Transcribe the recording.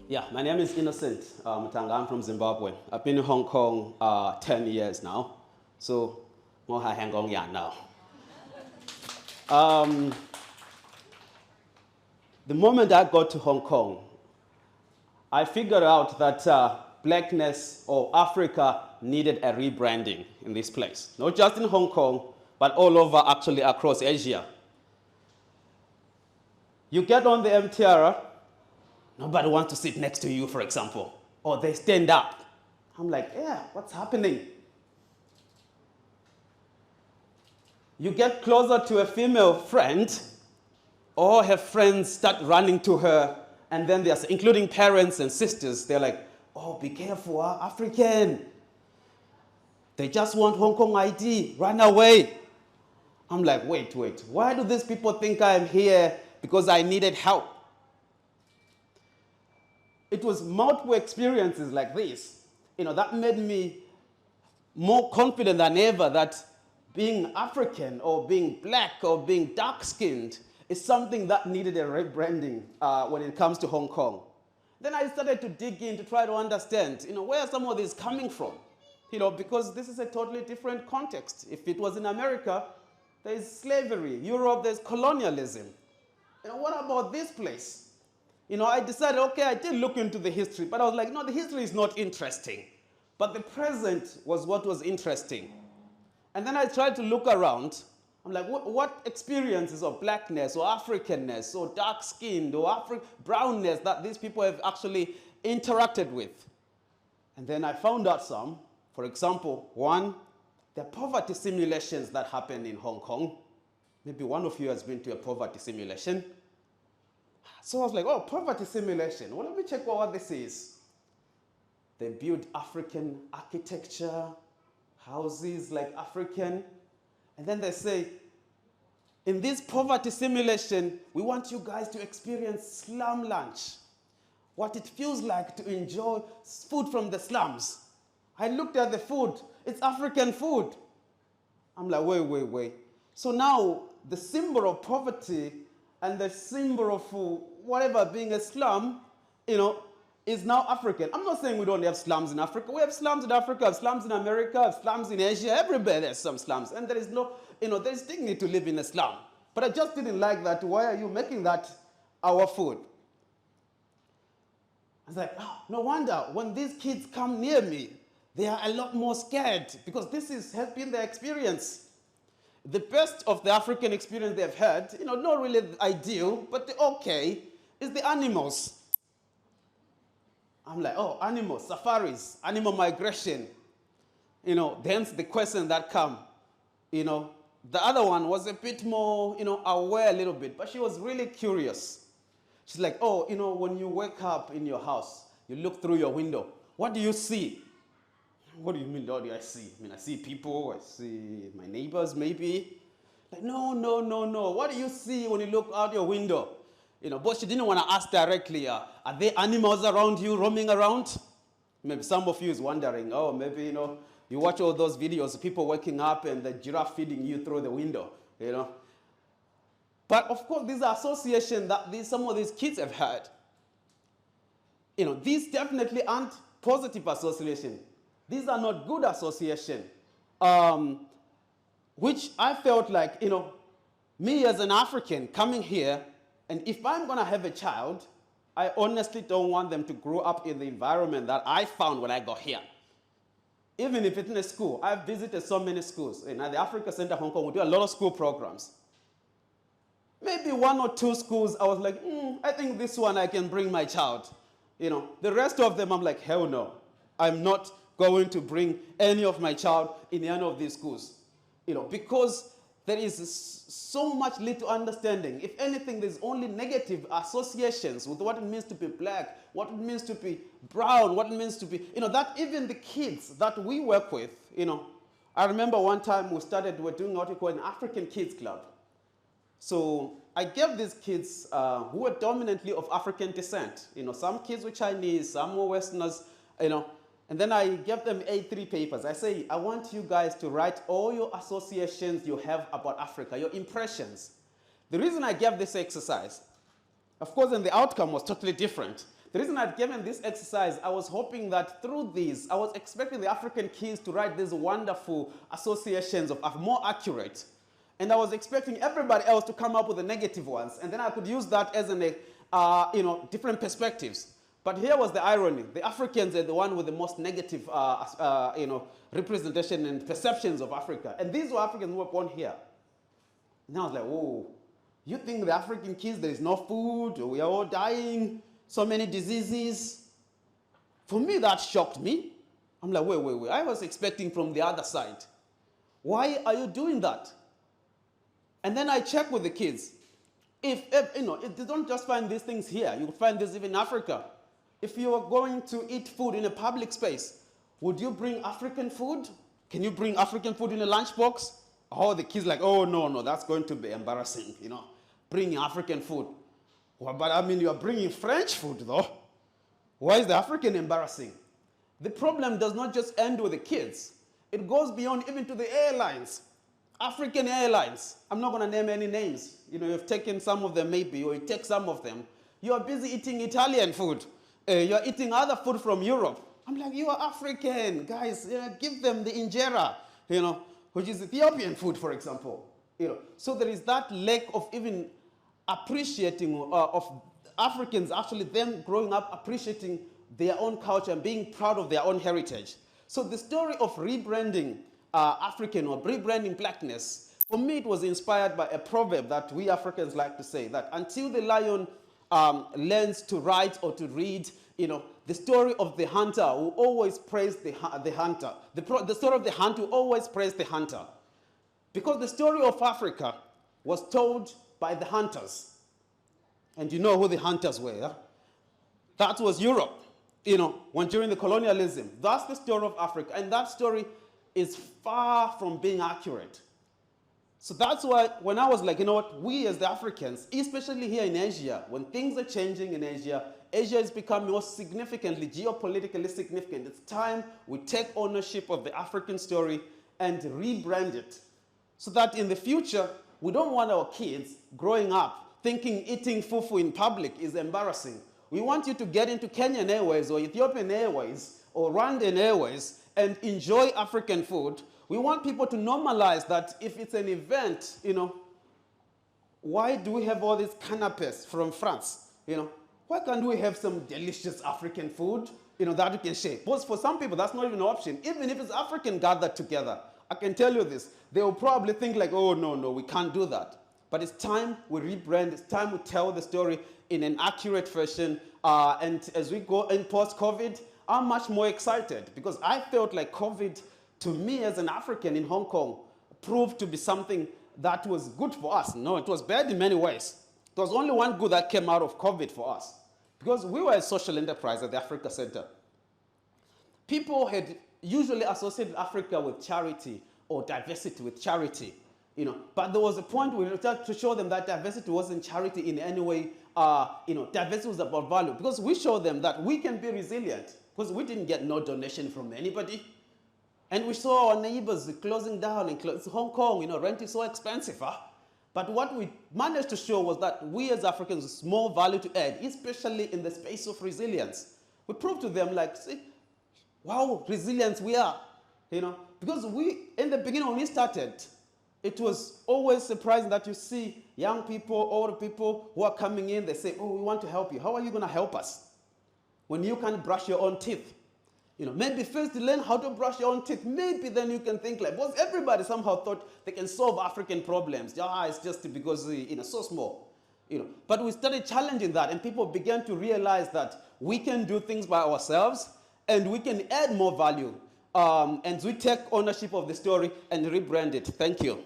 Yeah, my name is Innocent Mutanga. I'm from Zimbabwe. I've been in Hong Kong 10 years now. So, more Hong Kong now. The moment I got to Hong Kong, I figured out that blackness or Africa needed a rebranding in this place. Not just in Hong Kong, but all over actually across Asia. You get on the MTR, nobody wants to sit next to you, for example, or they stand up. I'm like, yeah, what's happening? You get closer to a female friend, all her friends start running to her, and then there's, including parents and sisters, they're like, oh, be careful, African. They just want Hong Kong ID, run away. I'm like, wait, why do these people think I'm here because I needed help? It was multiple experiences like this, that made me more confident than ever that being African or being black or being dark-skinned is something that needed a rebranding when it comes to Hong Kong. Then I started to dig in to try to understand, where are some of these coming from? Because this is a totally different context. If it was in America, there's slavery. Europe, there's colonialism. What about this place? I decided, okay, I did look into the history, but I was like, no, the history is not interesting. But the present was what was interesting. And then I tried to look around. I'm like, what experiences of blackness or Africanness or dark-skinned or brownness that these people have actually interacted with? And then I found out some. For example, one, the poverty simulations that happen in Hong Kong. Maybe one of you has been to a poverty simulation. So I was like, oh, poverty simulation. Well, let me check what this is. They build African architecture, houses like African. And then they say, in this poverty simulation, we want you guys to experience slum lunch. What it feels like to enjoy food from the slums. I looked at the food. It's African food. I'm like, wait. So now the symbol of poverty and the symbol of whatever being a slum, is now African. I'm not saying we don't have slums in Africa. We have slums in Africa, we have slums in America, we have slums in Asia. Everywhere there's some slums. And there is no, there's dignity to live in a slum. But I just didn't like that. Why are you making that our food? I was like, oh, no wonder when these kids come near me, they are a lot more scared because this has been their experience. The best of the African experience they've had, not really ideal, but okay, is the animals. I'm like, oh, animals, safaris, animal migration. Hence the question that come. The other one was a bit more, aware a little bit, but she was really curious. She's like, oh, when you wake up in your house, you look through your window, what do you see? What do you mean, what do I see? I see people, I see my neighbors maybe. Like, no. What do you see when you look out your window? But she didn't want to ask directly, are there animals around you roaming around? Maybe some of you is wondering, oh, maybe, you watch all those videos of people waking up and the giraffe feeding you through the window, But of course, these are associations that some of these kids have had. These definitely aren't positive associations. These are not good association, which I felt like, me as an African coming here, and if I'm going to have a child, I honestly don't want them to grow up in the environment that I found when I got here. Even if it's in a school, I've visited so many schools. At the Africa Center Hong Kong, we do a lot of school programs. Maybe one or two schools, I was like, I think this one I can bring my child. The rest of them, I'm like, hell no. I'm not going to bring any of my child in any of these schools. Because there is so much little understanding. If anything, there's only negative associations with what it means to be black, what it means to be brown, what it means to be, that even the kids that we work with, I remember one time we're doing what we call an African Kids Club. So I gave these kids who were dominantly of African descent, some kids were Chinese, some were Westerners, and then I gave them A3 papers. I say, I want you guys to write all your associations you have about Africa, your impressions. The reason I gave this exercise, of course, and the outcome was totally different. The reason I'd given this exercise, I was hoping that through this, I was expecting the African kids to write these wonderful associations of more accurate. And I was expecting everybody else to come up with the negative ones. And then I could use that as different perspectives. But here was the irony. The Africans are the one with the most negative representation and perceptions of Africa. And these were Africans who were born here. And I was like, whoa, you think the African kids, there is no food, or we are all dying, so many diseases? For me, that shocked me. I'm like, wait. I was expecting from the other side. Why are you doing that? And then I checked with the kids. If they don't just find these things here, you find this even in Africa. If you are going to eat food in a public space, would you bring African food? Can you bring African food in a lunchbox? Oh, the kids like, oh, no, that's going to be embarrassing, bringing African food. Well, but I mean, you are bringing French food, though. Why is the African embarrassing? The problem does not just end with the kids. It goes beyond even to the airlines. African airlines. I'm not going to name any names. You've taken some of them maybe, or you take some of them. You are busy eating Italian food. You're eating other food from Europe. I'm like, you are African, guys. Give them the injera, which is Ethiopian food, for example. So there is that lack of even appreciating of Africans, actually them growing up appreciating their own culture and being proud of their own heritage. So the story of rebranding African or rebranding blackness, for me it was inspired by a proverb that we Africans like to say, that until the lion learns to write or to read, the story of the hunter will always praise the hunter. The story of the hunter will always praise the hunter. Because the story of Africa was told by the hunters. And you know who the hunters were. Huh? That was Europe, when during the colonialism. That's the story of Africa. And that story is far from being accurate. So that's why when I was like, we as the Africans, especially here in Asia, when things are changing in Asia, Asia has become more significantly, geopolitically significant. It's time we take ownership of the African story and rebrand it. So that in the future, we don't want our kids growing up thinking eating fufu in public is embarrassing. We want you to get into Kenyan Airways or Ethiopian Airways or Rwandan Airways and enjoy African food. We want people to normalize that if it's an event, why do we have all these canapes from France? Why can't we have some delicious African food, that we can share? Because for some people, that's not even an option. Even if it's African gathered together, I can tell you this, they will probably think like, oh, no, we can't do that. But it's time we rebrand, it's time we tell the story in an accurate fashion. And as we go in post-COVID, I'm much more excited because I felt like COVID, to me as an African in Hong Kong, proved to be something that was good for us. No, it was bad in many ways. There was only one good that came out of COVID for us, because we were a social enterprise at the Africa Center. People had usually associated Africa with charity or diversity with charity, but there was a point where we tried to show them that diversity wasn't charity in any way. Diversity was about value, because we showed them that we can be resilient, because we didn't get no donation from anybody. And we saw our neighbors closing down in Hong Kong, rent is so expensive. Huh? But what we managed to show was that we as Africans have more value to add, especially in the space of resilience. We proved to them like, see, wow, resilience we are, Because in the beginning when we started, it was always surprising that you see young people, older people who are coming in, they say, oh, we want to help you. How are you going to help us when you can't brush your own teeth? Maybe first learn how to brush your own teeth. Maybe then you can think like, because everybody somehow thought they can solve African problems. It's just because, so small. But we started challenging that, and people began to realize that we can do things by ourselves and we can add more value. And we take ownership of the story and rebrand it. Thank you.